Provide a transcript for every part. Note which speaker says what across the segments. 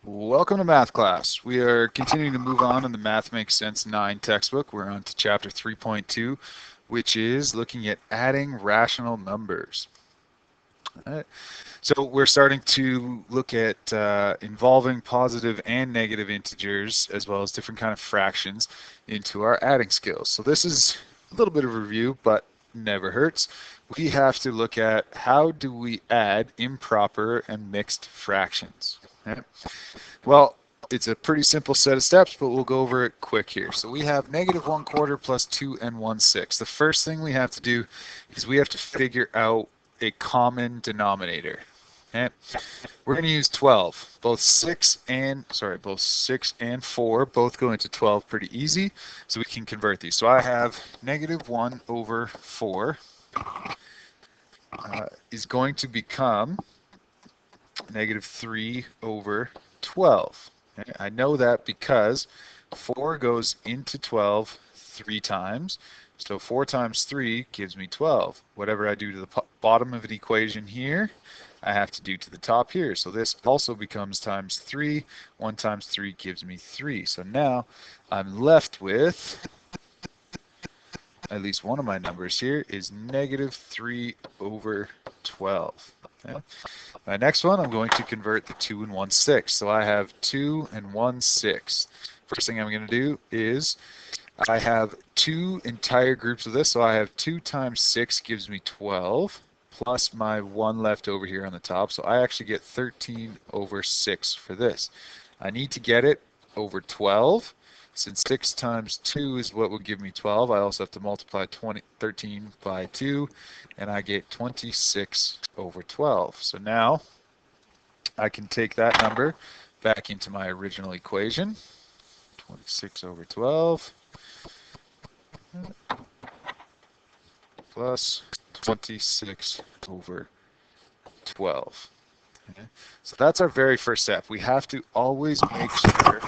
Speaker 1: Welcome to math class. We are continuing to move on in the Math Makes Sense 9 textbook. We're on to chapter 3.2, which is looking at adding rational numbers. All right. So we're starting to look at involving positive and negative integers as well as different kind of fractions into our adding skills. So this is a little bit of a review, but never hurts. We have to look at how do we add improper and mixed fractions. Okay? Well, it's a pretty simple set of steps, but we'll go over it quick here. So we have -1/4 plus 2 and 1/6. The first thing we have to do is we have to figure out a common denominator. Okay? We're going to use 12. Both 6 and 4 both go into 12 pretty easy, so we can convert these. So I have -1/4 is going to become -3/12. Okay? I know that because 4 goes into 12 3 times. So 4 times 3 gives me 12. Whatever I do to the bottom of an equation here, I have to do to the top here. So this also becomes times 3. 1 times 3 gives me 3. So now I'm left with, at least one of my numbers here, is -3/12. Okay? My next one, I'm going to convert the 2 and 1/6. So I have 2 and 1/6. First thing I'm going to do is I have two entire groups of this. So I have 2 times 6 gives me 12, plus my 1 left over here on the top. So I actually get 13/6 for this. I need to get it over 12. Since 6 times 2 is what will give me 12, I also have to multiply 13 by 2, and I get 26/12. So now I can take that number back into my original equation, 26/12 plus 26/12. Okay? So that's our very first step. We have to always make sure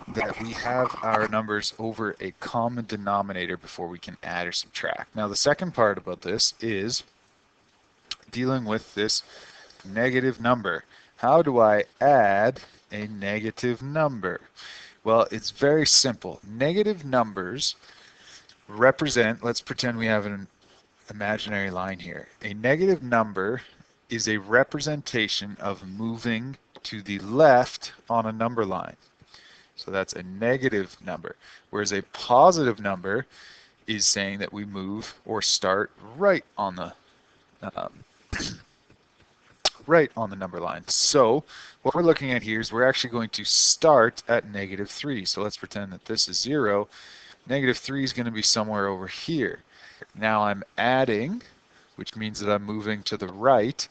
Speaker 1: that we have our numbers over a common denominator before we can add or subtract. Now the second part about this is dealing with this negative number. How do I add a negative number? Well, it's very simple. Negative numbers represent, let's pretend we have an imaginary line here. A negative number is a representation of moving to the left on a number line. So that's a negative number. Whereas a positive number is saying that we move or start right on the number line. So what we're looking at here is we're actually going to start at -3. So let's pretend that this is 0. -3 is going to be somewhere over here. Now I'm adding, which means that I'm moving to the right.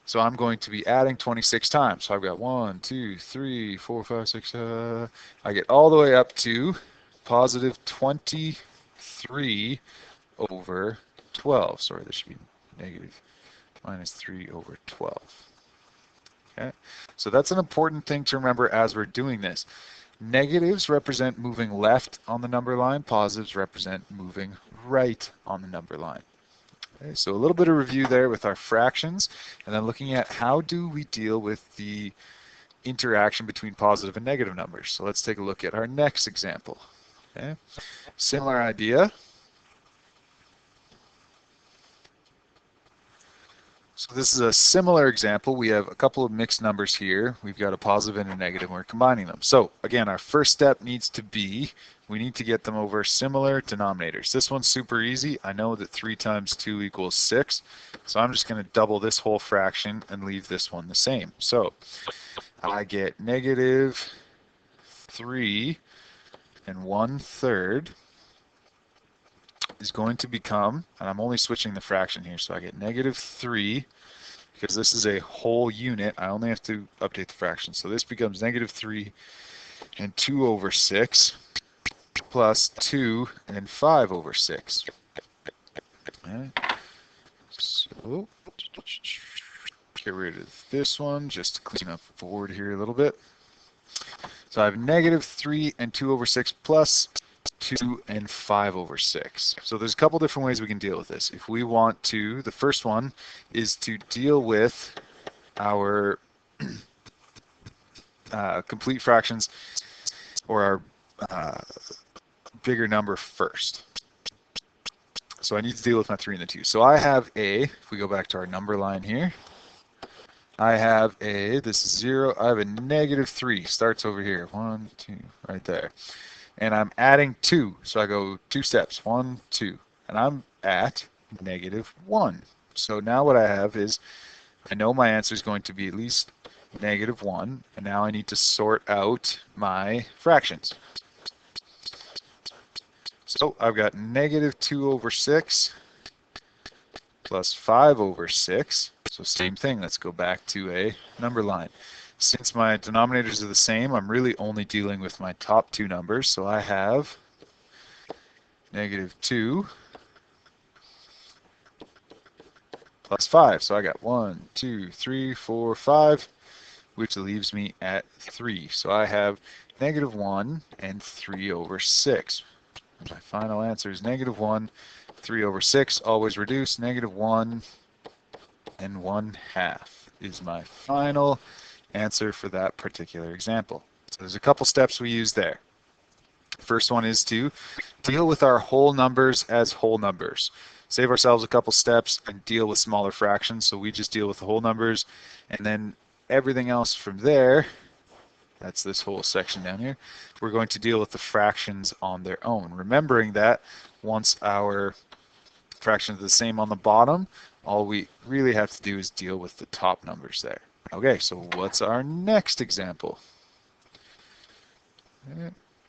Speaker 1: So I'm going to be adding 26 times. So I've got 1, 2, 3, 4, 5, 6, I get all the way up to positive 23/12. Sorry, this should be negative -3/12. Okay, so that's an important thing to remember as we're doing this. Negatives represent moving left on the number line. Positives represent moving right on the number line. Okay, so a little bit of review there with our fractions, and then looking at how do we deal with the interaction between positive and negative numbers. So let's take a look at our next example. Okay, similar idea. So this is a similar example. We have a couple of mixed numbers here. We've got a positive and a negative, and we're combining them. So again, our first step needs to be, we need to get them over similar denominators. This one's super easy. I know that 3 times 2 equals 6. So I'm just going to double this whole fraction and leave this one the same. So I get -3 1/3 is going to become, and I'm only switching the fraction here, so I get -3, because this is a whole unit, I only have to update the fraction. So this becomes -3 2/6 plus 2 5/6. Okay. So get rid of this one just to clean up the board here a little bit. So I have -3 2/6 plus 2 5/6. So there's a couple different ways we can deal with this. If we want to, the first one is to deal with our complete fractions or our bigger number first. So I need to deal with my 3 and the 2. So I have a, if we go back to our number line here, I have a, this is 0, I have a negative 3, starts over here, 1, 2, right there. And I'm adding 2, so I go 2 steps, 1, 2, and I'm at negative 1. So now what I have is, I know my answer is going to be at least negative 1, and now I need to sort out my fractions. So I've got negative 2 over 6 plus 5 over 6. So same thing, let's go back to a number line. Since my denominators are the same, I'm really only dealing with my top 2 numbers. So I have negative 2 plus 5. So I got 1, 2, 3, 4, 5, which leaves me at 3. So I have negative 1 and 3 over 6. My final answer is negative 1, 3 over 6, always reduce, negative 1 and 1/2 is my final answer for that particular example. So there's a couple steps we use there. First one is to deal with our whole numbers as whole numbers. Save ourselves a couple steps and deal with smaller fractions. So we just deal with the whole numbers, and then everything else from there, that's this whole section down here, we're going to deal with the fractions on their own. Remembering that once our fractions are the same on the bottom, all we really have to do is deal with the top numbers there. Okay, so what's our next example?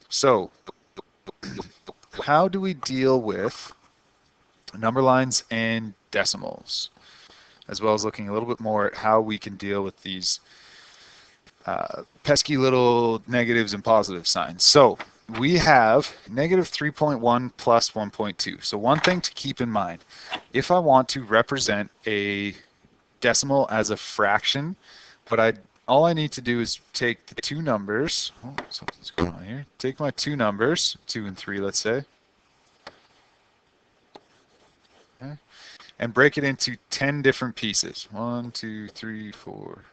Speaker 1: So, how do we deal with number lines and decimals, as well as looking a little bit more at how we can deal with these pesky little negatives and positive signs. So we have negative 3.1 plus 1.2. So one thing to keep in mind, if I want to represent a decimal as a fraction, all I need to do is take the 2 numbers. Oh, something's going on here. Take my 2 numbers, 2 and 3, let's say, okay, and break it into 10 different pieces. 1, 2, 3, 4.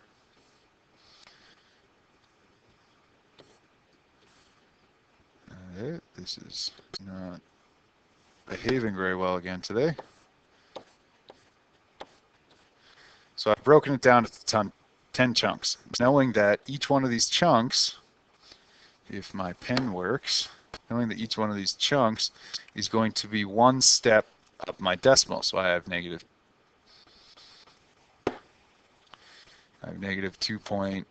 Speaker 1: This is not behaving very well again today. So I've broken it down to 10 chunks, knowing that each one of these chunks, if my pen works, knowing that each one of these chunks is going to be 1 step up my decimal. So I have negative 2.1,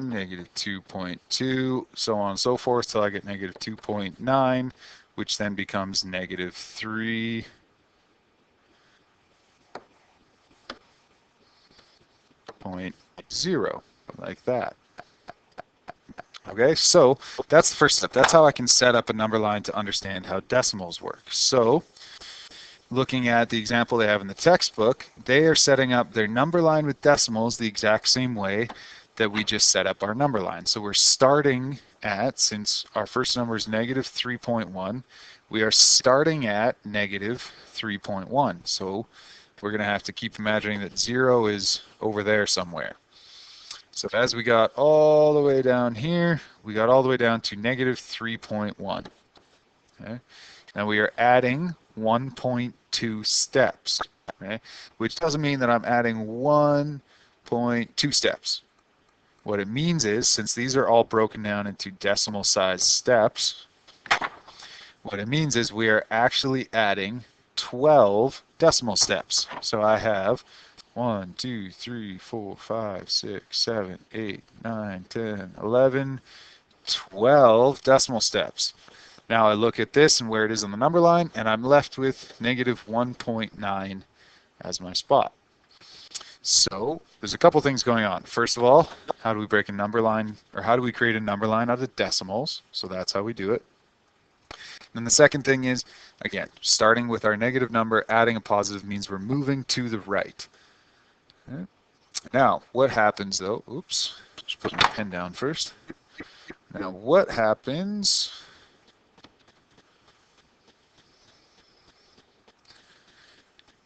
Speaker 1: negative 2.2, so on and so forth, till I get negative 2.9, which then becomes negative 3. .0, like that. Okay, so that's the first step. That's how I can set up a number line to understand how decimals work. So looking at the example they have in the textbook, they are setting up their number line with decimals the exact same way that we just set up our number line. So we're starting at, since our first number is negative 3.1, we are starting at negative 3.1. So we're going to have to keep imagining that 0 is over there somewhere. So as we got all the way down here, we got all the way down to negative 3.1. Okay? Now we are adding 1.2 steps, okay? Which doesn't mean that I'm adding 1.2 steps. What it means is, since these are all broken down into decimal size steps, what it means is we are actually adding 12 decimal steps. So I have 1, 2, 3, 4, 5, 6, 7, 8, 9, 10, 11, 12 decimal steps. Now I look at this and where it is on the number line, and I'm left with negative 1.9 as my spot. So there's a couple things going on. First of all, how do we break a number line, or how do we create a number line out of decimals? So that's how we do it. And the second thing is, again, starting with our negative number, adding a positive means we're moving to the right. Okay. Now, what happens though? Oops, just put my pen down first. Now, what happens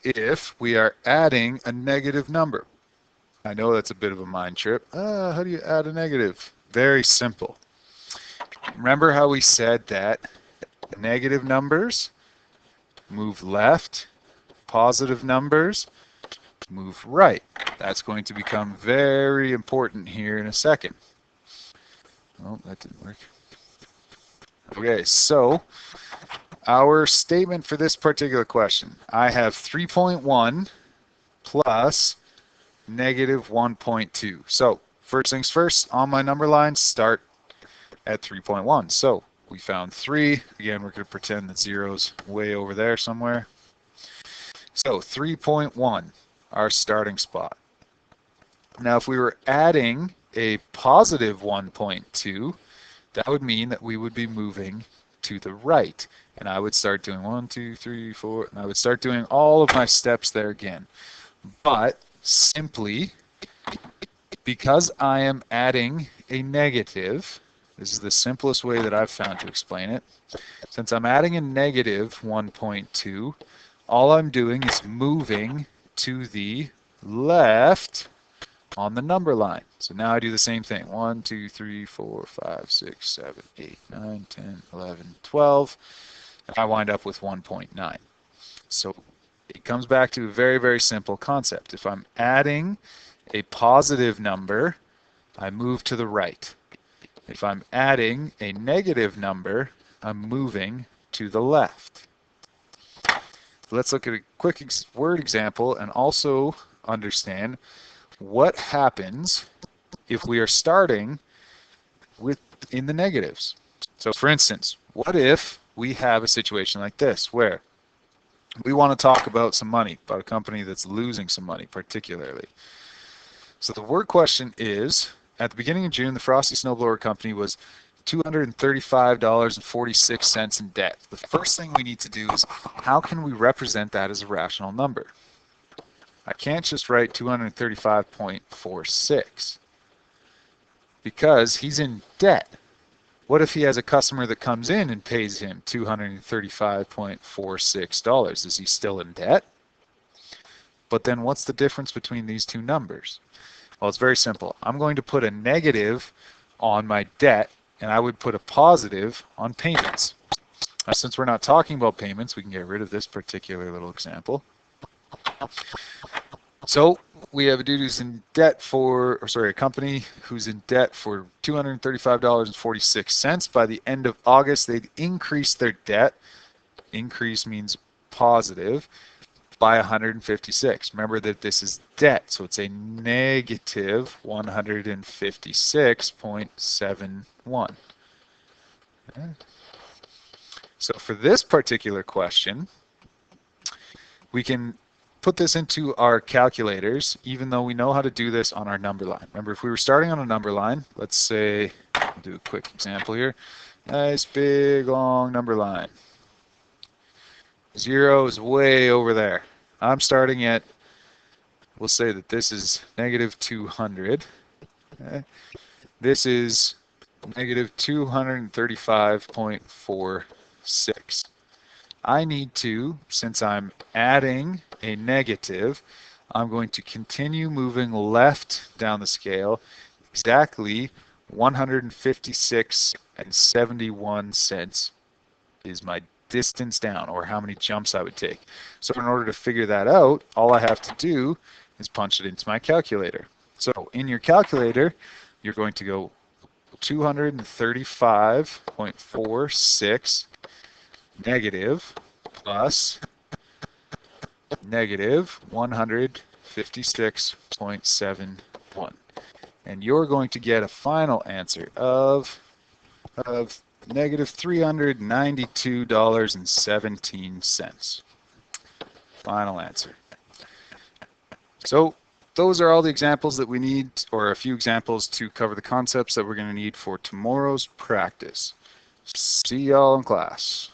Speaker 1: if we are adding a negative number? I know that's a bit of a mind trip. How do you add a negative? Very simple. Remember how we said that negative numbers move left, positive numbers move right. That's going to become very important here in a second. Oh, that didn't work. Okay, so our statement for this particular question, I have 3.1 plus negative 1.2. So first things first, on my number line, start at 3.1. So we found 3. Again, we're going to pretend that 0's way over there somewhere. So 3.1, our starting spot. Now if we were adding a positive 1.2, that would mean that we would be moving to the right. And I would start doing 1, 2, 3, 4, and I would start doing all of my steps there again. But simply, because I am adding a negative, this is the simplest way that I've found to explain it. Since I'm adding a negative 1.2, all I'm doing is moving to the left on the number line. So now I do the same thing. 1, 2, 3, 4, 5, 6, 7, 8, 9, 10, 11, 12. And I wind up with 1.9. So it comes back to a very, very simple concept. If I'm adding a positive number, I move to the right. If I'm adding a negative number, I'm moving to the left. Let's look at a quick word example and also understand what happens if we are starting in the negatives. So for instance, what if we have a situation like this where we want to talk about some money, about a company that's losing some money particularly. So the word question is, at the beginning of June, the Frosty Snowblower Company was $235.46 in debt. The first thing we need to do is, how can we represent that as a rational number? I can't just write 235.46 because he's in debt. What if he has a customer that comes in and pays him $235.46? Is he still in debt? But then what's the difference between these two numbers? Well, it's very simple. I'm going to put a negative on my debt, and I would put a positive on payments. Now, since we're not talking about payments, we can get rid of this particular little example. So we have a dude who's in debt for, a company who's in debt for $235.46. By the end of August, they'd increase their debt. Increase means positive, by 156. Remember that this is debt, so it's a negative 156.71. Okay. So for this particular question, we can put this into our calculators, even though we know how to do this on our number line. Remember, if we were starting on a number line, let's say, I'll do a quick example here. Nice big long number line. 0 is way over there. I'm starting at, we'll say that this is negative 200. Okay. This is negative 235.46. I need to, since I'm adding a negative, I'm going to continue moving left down the scale, exactly 156.71 is my distance down, or how many jumps I would take. So in order to figure that out, all I have to do is punch it into my calculator. So in your calculator, you're going to go 235.46 negative plus negative 156.71. And you're going to get a final answer of negative $392.17. Final answer. So those are all the examples that we need, or a few examples to cover the concepts that we're going to need for tomorrow's practice. See y'all in class.